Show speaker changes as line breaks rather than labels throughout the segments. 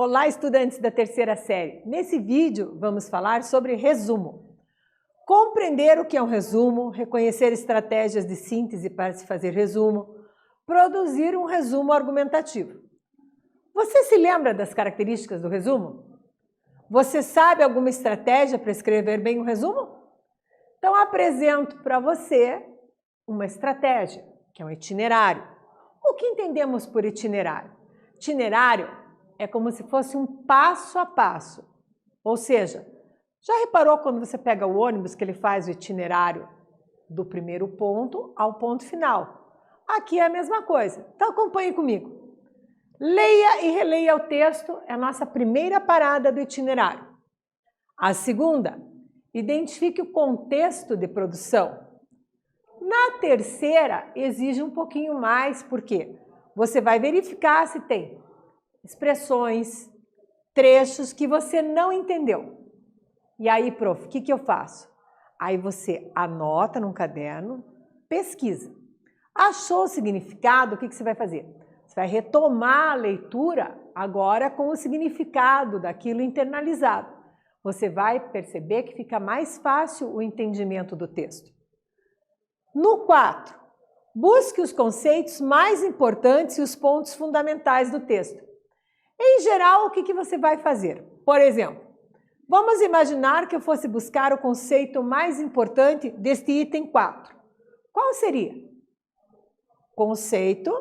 Olá, estudantes da terceira série. Nesse vídeo, vamos falar sobre resumo. Compreender o que é um resumo, reconhecer estratégias de síntese para se fazer resumo, produzir um resumo argumentativo. Você se lembra das características do resumo? Você sabe alguma estratégia para escrever bem um resumo? Então, apresento para você uma estratégia, que é um itinerário. O que entendemos por itinerário? Itinerário é como se fosse um passo a passo. Ou seja, já reparou quando você pega o ônibus que ele faz o itinerário do primeiro ponto ao ponto final? Aqui é a mesma coisa. Então acompanhe comigo. Leia e releia o texto, é a nossa primeira parada do itinerário. A segunda, identifique o contexto de produção. Na terceira, exige um pouquinho mais, porque você vai verificar se tem expressões, trechos que você não entendeu. E aí, prof, o que eu faço? Aí você anota num caderno, pesquisa. Achou o significado, o que você vai fazer? Você vai retomar a leitura agora com o significado daquilo internalizado. Você vai perceber que fica mais fácil o entendimento do texto. No 4, busque os conceitos mais importantes e os pontos fundamentais do texto. Em geral, o que você vai fazer? Por exemplo, vamos imaginar que eu fosse buscar o conceito mais importante deste item 4. Qual seria? Conceito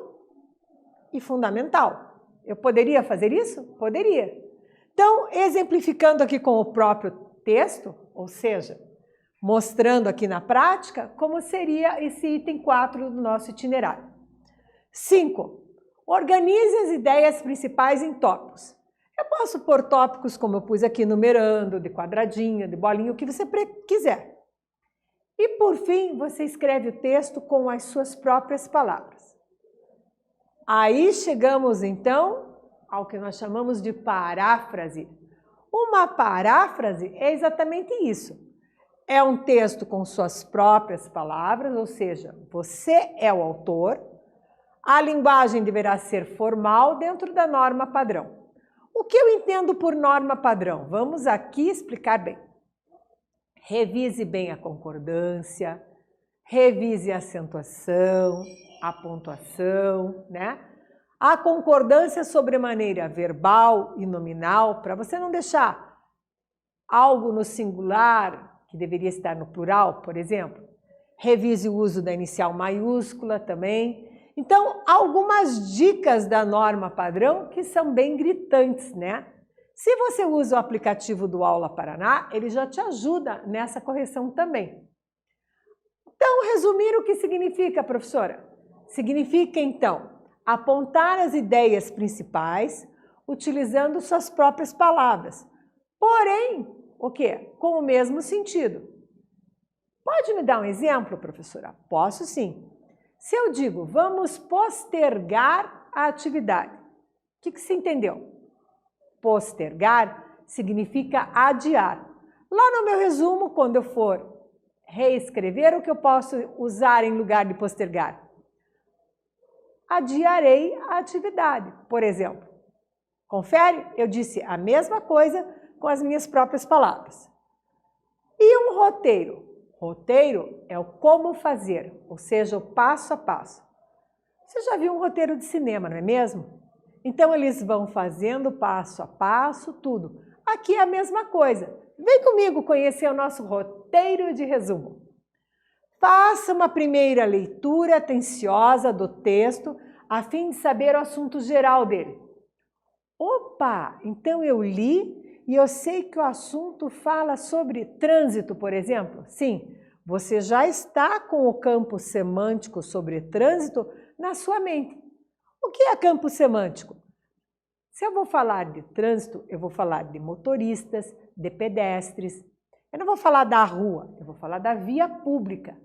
e fundamental. Eu poderia fazer isso? Poderia. Então, exemplificando aqui com o próprio texto, ou seja, mostrando aqui na prática como seria esse item 4 do nosso itinerário. 5. Organize as ideias principais em tópicos. Eu posso pôr tópicos como eu pus aqui, numerando, de quadradinho, de bolinha, o que você quiser. E por fim, você escreve o texto com as suas próprias palavras. Aí chegamos então ao que nós chamamos de paráfrase. Uma paráfrase é exatamente isso. É um texto com suas próprias palavras, ou seja, você é o autor. A linguagem deverá ser formal dentro da norma padrão. O que eu entendo por norma padrão? Vamos aqui explicar bem. Revise bem a concordância, revise a acentuação, a pontuação, né? A concordância sobremaneira verbal e nominal, para você não deixar algo no singular que deveria estar no plural, por exemplo. Revise o uso da inicial maiúscula também. Então, algumas dicas da norma padrão que são bem gritantes, né? Se você usa o aplicativo do Aula Paraná, ele já te ajuda nessa correção também. Então, resumir o que significa, professora? Significa, então, apontar as ideias principais utilizando suas próprias palavras. Porém, o quê? Com o mesmo sentido. Pode me dar um exemplo, professora? Posso sim. Se eu digo, vamos postergar a atividade, o que você entendeu? Postergar significa adiar. Lá no meu resumo, quando eu for reescrever, o que eu posso usar em lugar de postergar? Adiarei a atividade, por exemplo. Confere? Eu disse a mesma coisa com as minhas próprias palavras. E um roteiro? Roteiro é o como fazer, ou seja, o passo a passo. Você já viu um roteiro de cinema, não é mesmo? Então, eles vão fazendo passo a passo tudo. Aqui é a mesma coisa. Vem comigo conhecer o nosso roteiro de resumo. Faça uma primeira leitura atenciosa do texto, a fim de saber o assunto geral dele. Opa, então eu li e eu sei que o assunto fala sobre trânsito, por exemplo. Sim, você já está com o campo semântico sobre trânsito na sua mente. O que é campo semântico? Se eu vou falar de trânsito, eu vou falar de motoristas, de pedestres. Eu não vou falar da rua, eu vou falar da via pública.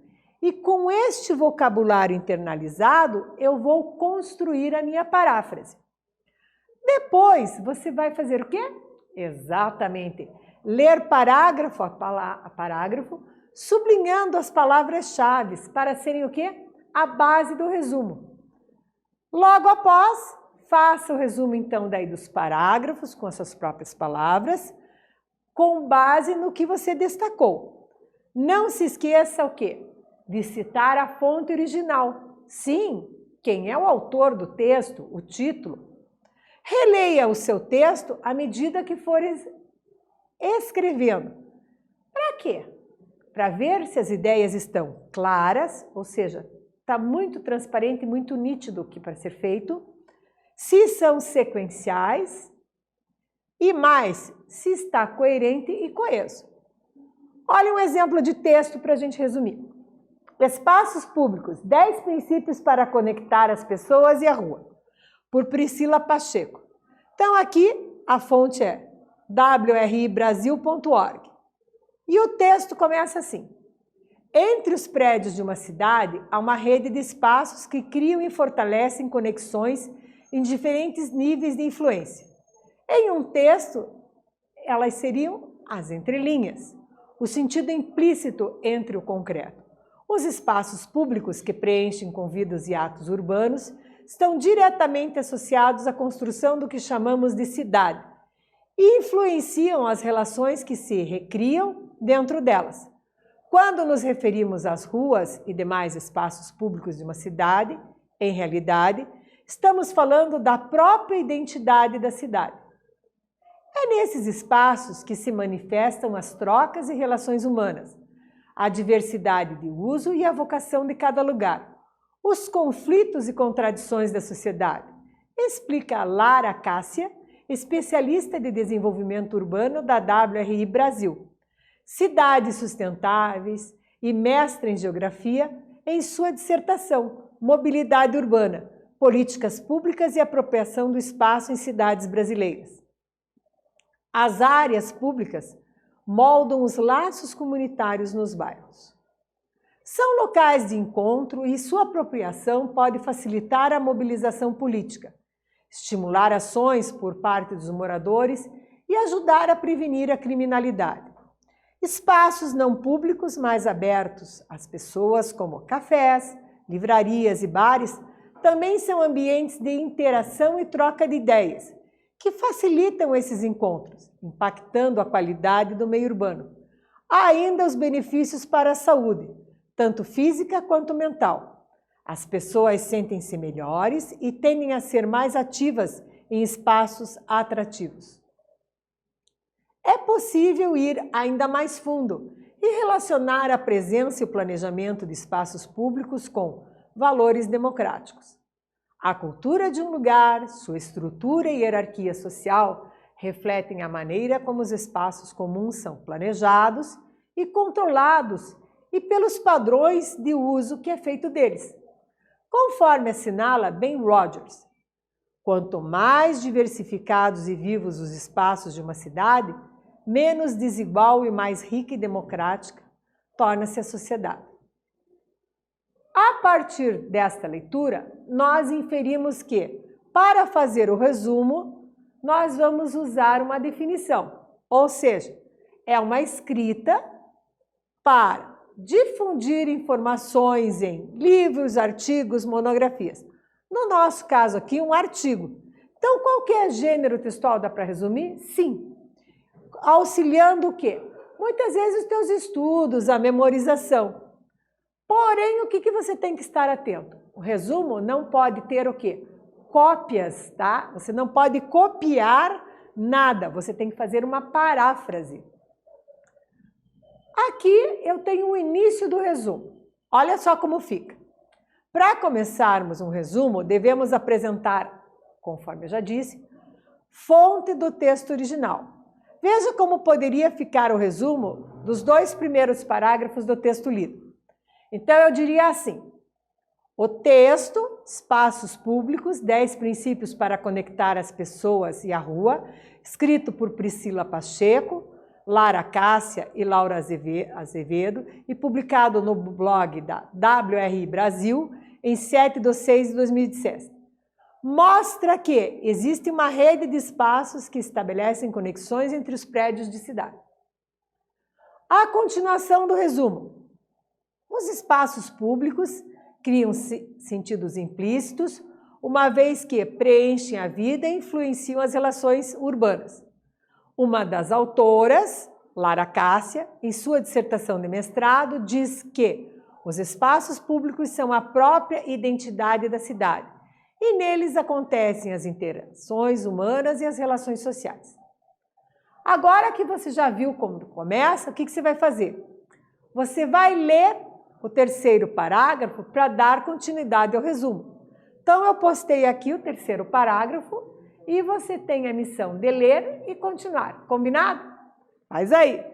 E com este vocabulário internalizado, eu vou construir a minha paráfrase. Depois, você vai fazer o quê? Exatamente. Ler parágrafo a parágrafo, sublinhando as palavras-chave para serem o quê? A base do resumo. Logo após, Faça o resumo, então, daí dos parágrafos, com as suas próprias palavras, com base no que você destacou. Não se esqueça o quê? De citar a fonte original. Sim, quem é o autor do texto, o título. Releia o seu texto à medida que for escrevendo. Para quê? Para ver se as ideias estão claras, ou seja, está muito transparente e muito nítido o que para ser feito, se são sequenciais e mais, se está coerente e coeso. Olha um exemplo de texto para a gente resumir. Espaços públicos, 10 princípios para conectar as pessoas e a rua, por Priscila Pacheco. Então aqui a fonte é wribrasil.org. E o texto começa assim. Entre os prédios de uma cidade, há uma rede de espaços que criam e fortalecem conexões em diferentes níveis de influência. Em um texto, elas seriam as entrelinhas, o sentido implícito entre o concreto. Os espaços públicos que preenchem com vidas e atos urbanos estão diretamente associados à construção do que chamamos de cidade e influenciam as relações que se recriam dentro delas. Quando nos referimos às ruas e demais espaços públicos de uma cidade, em realidade, estamos falando da própria identidade da cidade. É nesses espaços que se manifestam as trocas e relações humanas, a diversidade de uso e a vocação de cada lugar, os conflitos e contradições da sociedade, explica Lara Cássia, especialista de desenvolvimento urbano da WRI Brasil, Cidades Sustentáveis e mestra em Geografia, em sua dissertação Mobilidade Urbana, Políticas Públicas e Apropriação do Espaço em Cidades Brasileiras. As áreas públicas moldam os laços comunitários nos bairros. São locais de encontro e sua apropriação pode facilitar a mobilização política, estimular ações por parte dos moradores e ajudar a prevenir a criminalidade. Espaços não públicos mais abertos às pessoas, como cafés, livrarias e bares, também são ambientes de interação e troca de ideias, que facilitam esses encontros, impactando a qualidade do meio urbano. Há ainda os benefícios para a saúde, tanto física quanto mental. As pessoas sentem-se melhores e tendem a ser mais ativas em espaços atrativos. É possível ir ainda mais fundo e relacionar a presença e o planejamento de espaços públicos com valores democráticos. A cultura de um lugar, sua estrutura e hierarquia social refletem a maneira como os espaços comuns são planejados e controlados e pelos padrões de uso que é feito deles. Conforme assinala Ben Rogers, quanto mais diversificados e vivos os espaços de uma cidade, menos desigual e mais rica e democrática torna-se a sociedade. A partir desta leitura, nós inferimos que, para fazer o resumo, nós vamos usar uma definição, ou seja, é uma escrita para difundir informações em livros, artigos, monografias. No nosso caso aqui, um artigo. Então, qualquer gênero textual dá para resumir? Sim. Auxiliando o quê? Muitas vezes os teus estudos, a memorização. Porém, o que você tem que estar atento? O resumo não pode ter o quê? Cópias, tá? Você não pode copiar nada, você tem que fazer uma paráfrase. Aqui eu tenho o início do resumo. Olha só como fica. Para começarmos um resumo, devemos apresentar, conforme eu já disse, fonte do texto original. Veja como poderia ficar o resumo dos 2 primeiros parágrafos do texto lido. Então, eu diria assim, o texto, Espaços Públicos, 10 princípios para conectar as pessoas e a rua, escrito por Priscila Pacheco, Lara Cássia e Laura Azevedo e publicado no blog da WRI Brasil em 7/6/2017. Mostra que existe uma rede de espaços que estabelecem conexões entre os prédios de cidade. A continuação do resumo. Os espaços públicos criam sentidos implícitos, uma vez que preenchem a vida e influenciam as relações urbanas. Uma das autoras, Lara Cássia, em sua dissertação de mestrado, diz que os espaços públicos são a própria identidade da cidade e neles acontecem as interações humanas e as relações sociais. Agora que você já viu como começa, o que você vai fazer? Você vai ler o terceiro parágrafo para dar continuidade ao resumo. Então, eu postei aqui o terceiro parágrafo e você tem a missão de ler e continuar. Combinado? Faz aí!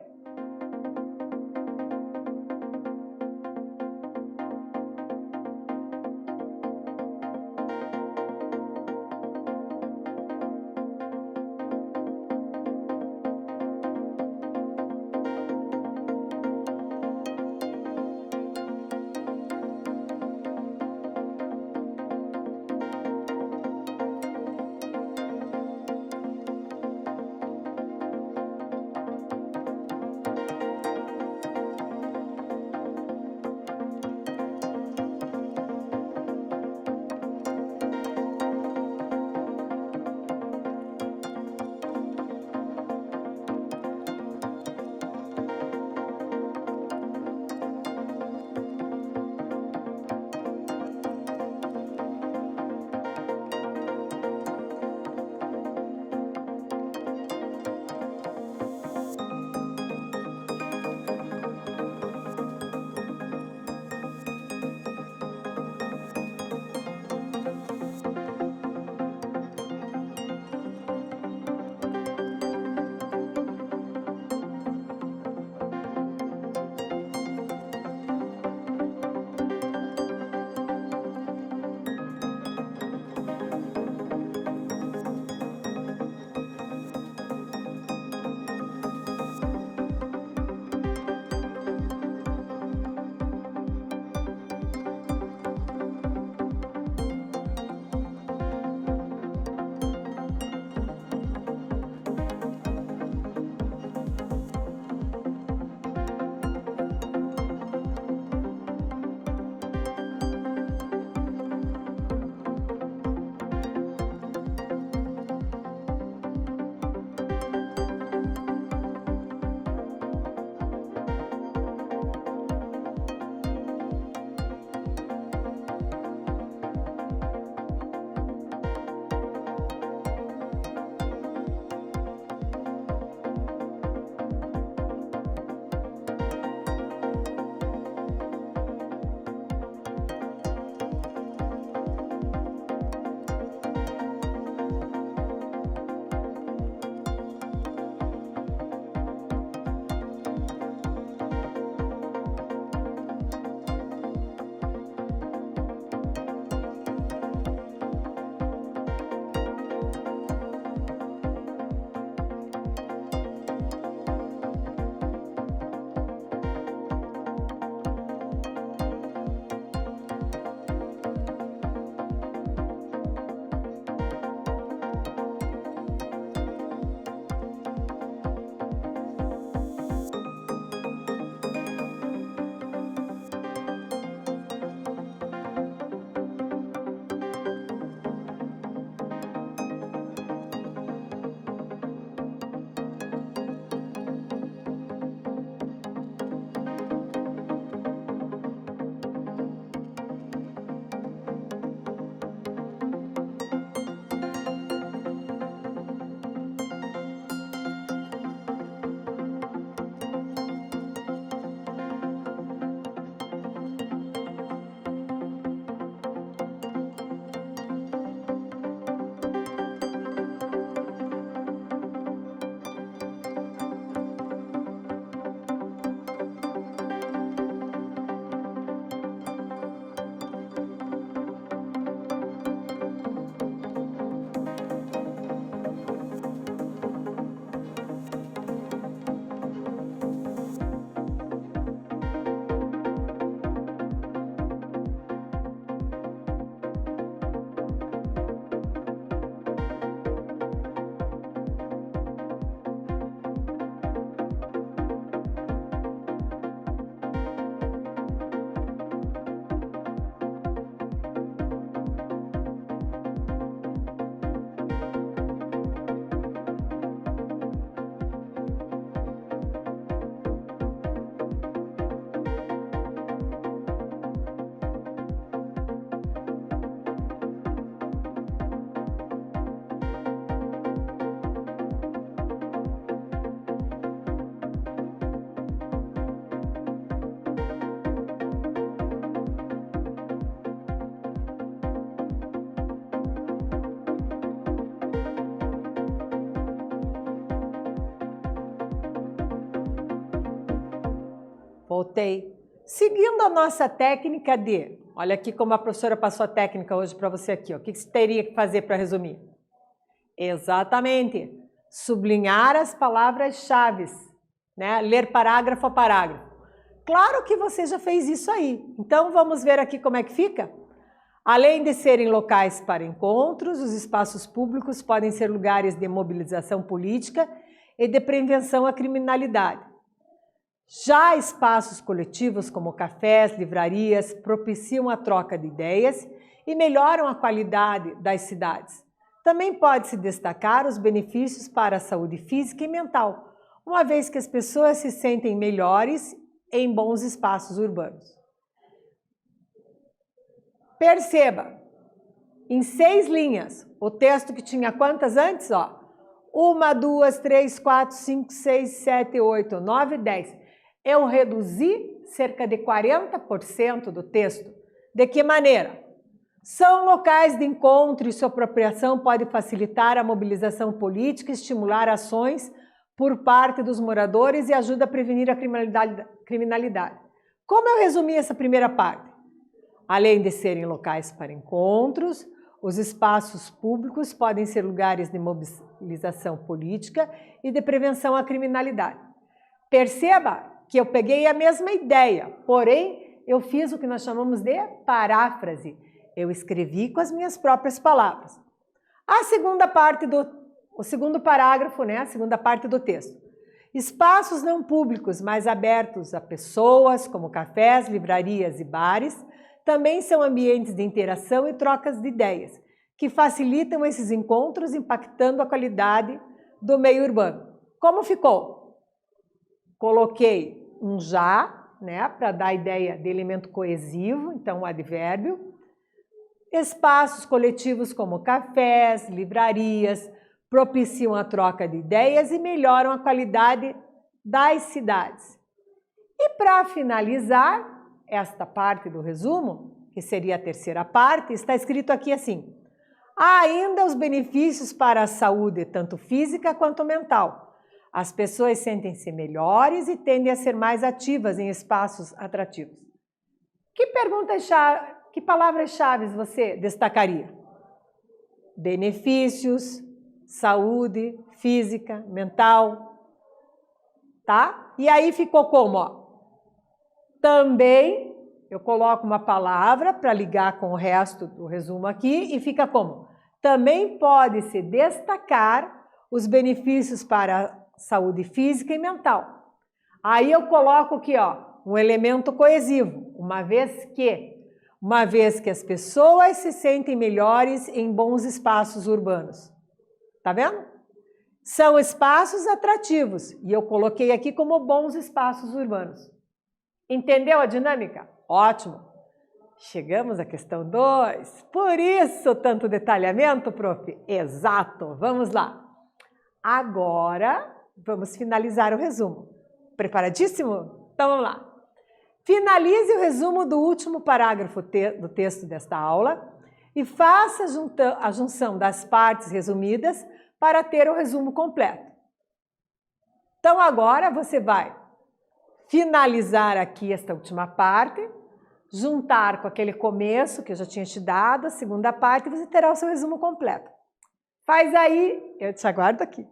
Voltei. Seguindo a nossa técnica de... Olha aqui como a professora passou a técnica hoje para você aqui. Ó. O que você teria que fazer para resumir? Exatamente. Sublinhar as palavras-chave, né? Ler parágrafo a parágrafo. Claro que você já fez isso aí. Então, vamos ver aqui como é que fica? Além de serem locais para encontros, os espaços públicos podem ser lugares de mobilização política e de prevenção à criminalidade. Já espaços coletivos como cafés, livrarias, propiciam a troca de ideias e melhoram a qualidade das cidades. Também pode-se destacar os benefícios para a saúde física e mental, uma vez que as pessoas se sentem melhores em bons espaços urbanos. Perceba, em 6 linhas, o texto que tinha quantas antes? Ó, 1, 2, 3, 4, 5, 6, 7, 8, 9, 10. Eu reduzi cerca de 40% do texto. De que maneira? São locais de encontro e sua apropriação pode facilitar a mobilização política, estimular ações por parte dos moradores e ajuda a prevenir a criminalidade. Como eu resumi essa primeira parte? Além de serem locais para encontros, os espaços públicos podem ser lugares de mobilização política e de prevenção à criminalidade. Perceba que eu peguei a mesma ideia, porém eu fiz o que nós chamamos de paráfrase. Eu escrevi com as minhas próprias palavras. A segunda parte o segundo parágrafo, né? A segunda parte do texto. Espaços não públicos, mas abertos a pessoas, como cafés, livrarias e bares, também são ambientes de interação e trocas de ideias, que facilitam esses encontros, impactando a qualidade do meio urbano. Como ficou? Coloquei um já, né, para dar a ideia de elemento coesivo, então o advérbio. Espaços coletivos como cafés, livrarias, propiciam a troca de ideias e melhoram a qualidade das cidades. E para finalizar esta parte do resumo, que seria a terceira parte, está escrito aqui assim: há ainda os benefícios para a saúde, tanto física quanto mental. As pessoas sentem-se melhores e tendem a ser mais ativas em espaços atrativos. Que palavras-chave você destacaria? Benefícios, saúde física, mental, tá? E aí ficou como, ó? Também eu coloco uma palavra para ligar com o resto do resumo aqui e fica como? Também pode-se destacar os benefícios para a saúde física e mental. Aí eu coloco aqui, ó, um elemento coesivo, uma vez que as pessoas se sentem melhores em bons espaços urbanos. Tá vendo? São espaços atrativos e eu coloquei aqui como bons espaços urbanos. Entendeu a dinâmica? Ótimo! Chegamos à questão 2. Por isso, tanto detalhamento, prof? Exato! Vamos lá. Agora, vamos finalizar o resumo. Preparadíssimo? Então, vamos lá. Finalize o resumo do último parágrafo do texto desta aula e faça a junção das partes resumidas para ter o resumo completo. Então, agora você vai finalizar aqui esta última parte, juntar com aquele começo que eu já tinha te dado, a segunda parte, e você terá o seu resumo completo. Faz aí, eu te aguardo aqui.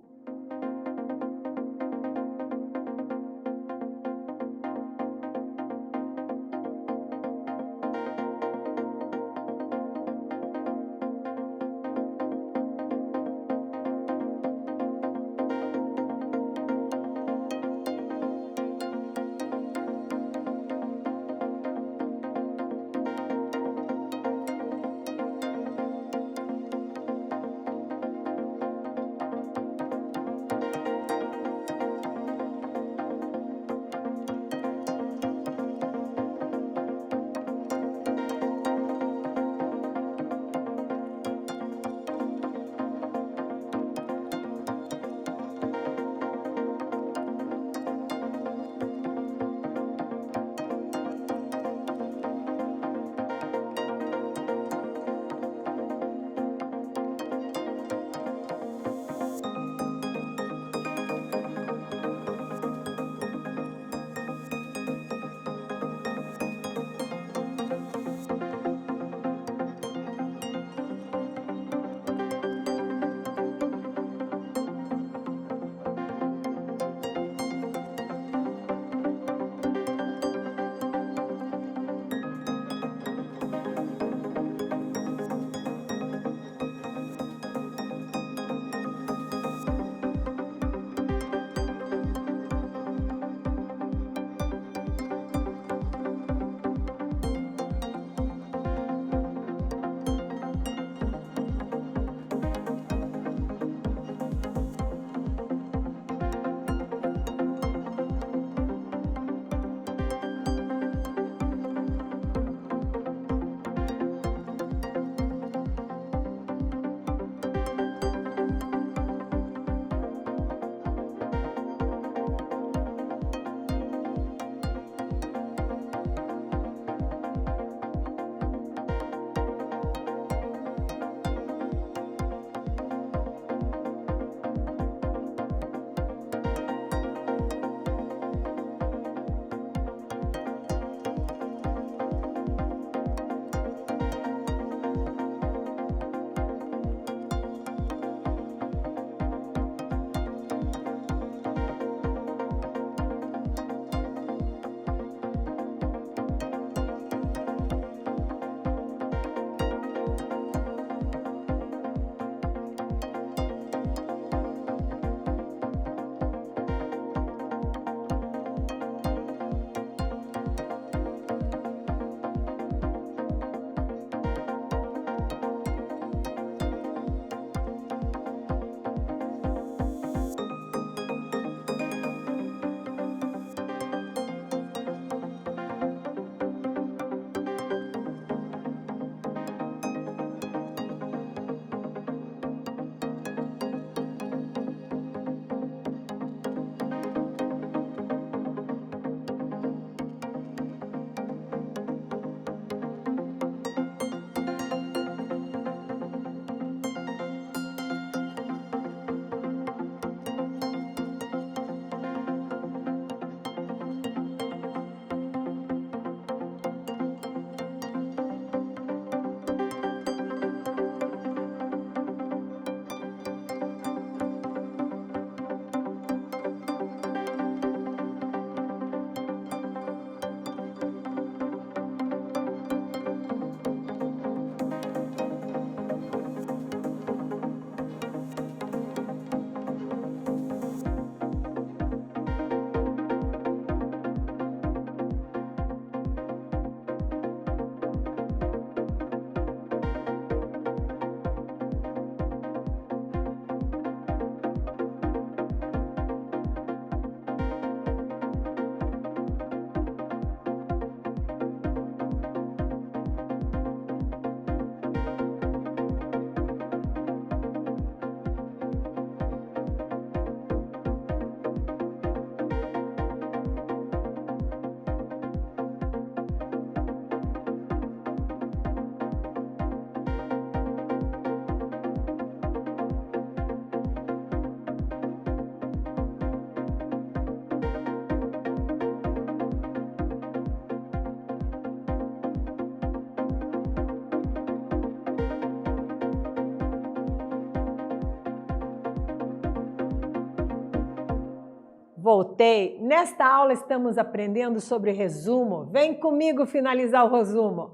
Voltei. Nesta aula estamos aprendendo sobre resumo. Vem comigo finalizar o resumo.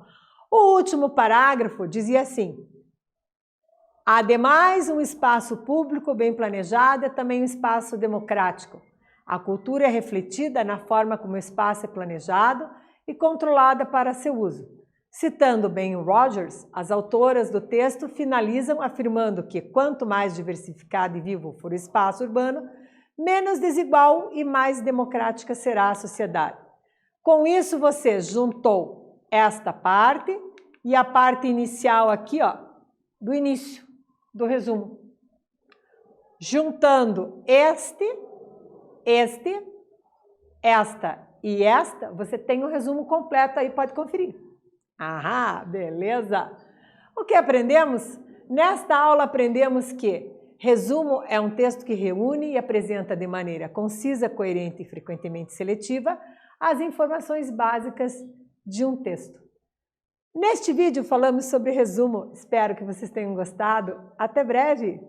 O último parágrafo dizia assim: ademais, um espaço público bem planejado é também um espaço democrático. A cultura é refletida na forma como o espaço é planejado e controlada para seu uso. Citando Ben Rogers, as autoras do texto finalizam afirmando que quanto mais diversificado e vivo for o espaço urbano, menos desigual e mais democrática será a sociedade. Com isso, você juntou esta parte e a parte inicial aqui, ó, do início do resumo. Juntando esta e esta, você tem o resumo completo aí, pode conferir. Ah, beleza! O que aprendemos? Nesta aula aprendemos que resumo é um texto que reúne e apresenta de maneira concisa, coerente e frequentemente seletiva as informações básicas de um texto. Neste vídeo falamos sobre resumo. Espero que vocês tenham gostado. Até breve!